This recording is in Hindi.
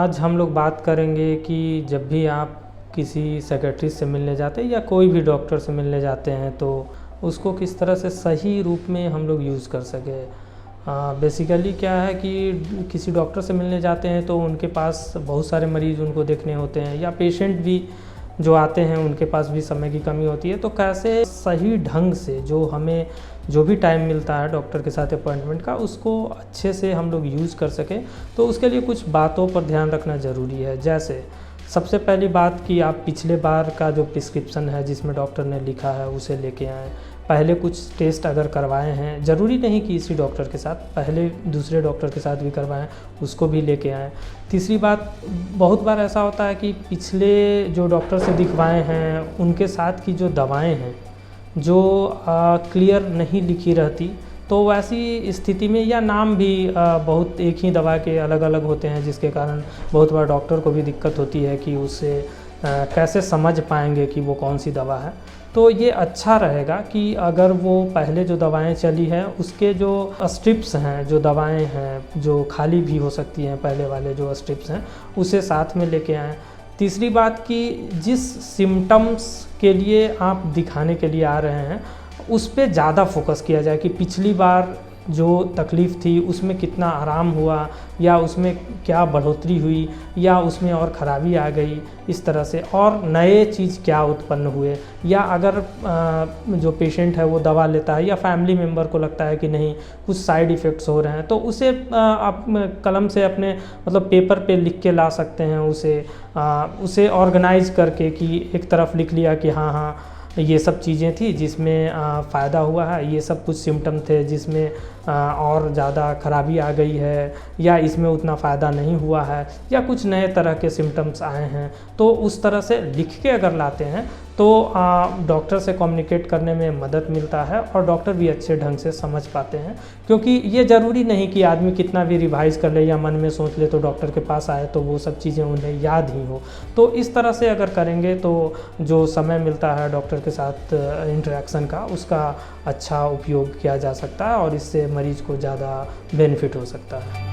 आज हम लोग बात करेंगे कि जब भी आप किसी साइकियाट्रिस्ट से मिलने जाते हैं या कोई भी डॉक्टर से मिलने जाते हैं तो उसको किस तरह से सही रूप में हम लोग यूज़ कर सकें। बेसिकली क्या है कि किसी डॉक्टर से मिलने जाते हैं तो उनके पास बहुत सारे मरीज़ उनको देखने होते हैं या पेशेंट भी जो आते हैं उनके पास भी समय की कमी होती है। तो कैसे सही ढंग से जो भी टाइम मिलता है डॉक्टर के साथ अपॉइंटमेंट का उसको अच्छे से हम लोग यूज़ कर सकें, तो उसके लिए कुछ बातों पर ध्यान रखना ज़रूरी है। जैसे सबसे पहली बात कि आप पिछले बार का जो प्रिस्क्रिप्शन है जिसमें डॉक्टर ने लिखा है उसे लेके आएँ। पहले कुछ टेस्ट अगर करवाए हैं, ज़रूरी नहीं कि इसी डॉक्टर के साथ, पहले दूसरे डॉक्टर के साथ भी करवाएं, उसको भी लेके आएँ। तीसरी बात, बहुत बार ऐसा होता है कि पिछले जो डॉक्टर से दिखवाए हैं उनके साथ की जो दवाएं हैं जो क्लियर नहीं लिखी रहती, तो वैसी स्थिति में या नाम भी बहुत एक ही दवा के अलग अलग होते हैं, जिसके कारण बहुत बार डॉक्टर को भी दिक्कत होती है कि उससे कैसे समझ पाएंगे कि वो कौन सी दवा है। तो ये अच्छा रहेगा कि अगर वो पहले जो दवाएं चली हैं उसके जो स्ट्रिप्स हैं, जो दवाएं हैं जो खाली भी हो सकती हैं, पहले वाले जो स्ट्रिप्स हैं उसे साथ में लेके आएँ। तीसरी बात कि जिस सिम्टम्स के लिए आप दिखाने के लिए आ रहे हैं उस पे ज़्यादा फोकस किया जाए कि पिछली बार जो तकलीफ़ थी उसमें कितना आराम हुआ या उसमें क्या बढ़ोतरी हुई या उसमें और ख़राबी आ गई, इस तरह से, और नए चीज़ क्या उत्पन्न हुए, या अगर जो पेशेंट है वो दवा लेता है या फैमिली मेम्बर को लगता है कि नहीं कुछ साइड इफ़ेक्ट्स हो रहे हैं, तो उसे आप कलम से अपने मतलब पेपर पे लिख के ला सकते हैं, उसे ऑर्गेनाइज करके कि एक तरफ लिख लिया कि हाँ हाँ ये सब चीज़ें थी जिसमें फ़ायदा हुआ है, ये सब कुछ सिम्टम थे जिसमें और ज़्यादा खराबी आ गई है, या इसमें उतना फ़ायदा नहीं हुआ है, या कुछ नए तरह के सिम्टम्स आए हैं। तो उस तरह से लिख के अगर लाते हैं तो डॉक्टर से कम्युनिकेट करने में मदद मिलता है और डॉक्टर भी अच्छे ढंग से समझ पाते हैं, क्योंकि ये ज़रूरी नहीं कि आदमी कितना भी रिवाइज़ कर ले या मन में सोच ले तो डॉक्टर के पास आए तो वो सब चीज़ें उन्हें याद ही हो। तो इस तरह से अगर करेंगे तो जो समय मिलता है डॉक्टर के साथ इंटरेक्शन का उसका अच्छा उपयोग किया जा सकता है और इससे मरीज़ को ज़्यादा बेनिफिट हो सकता है।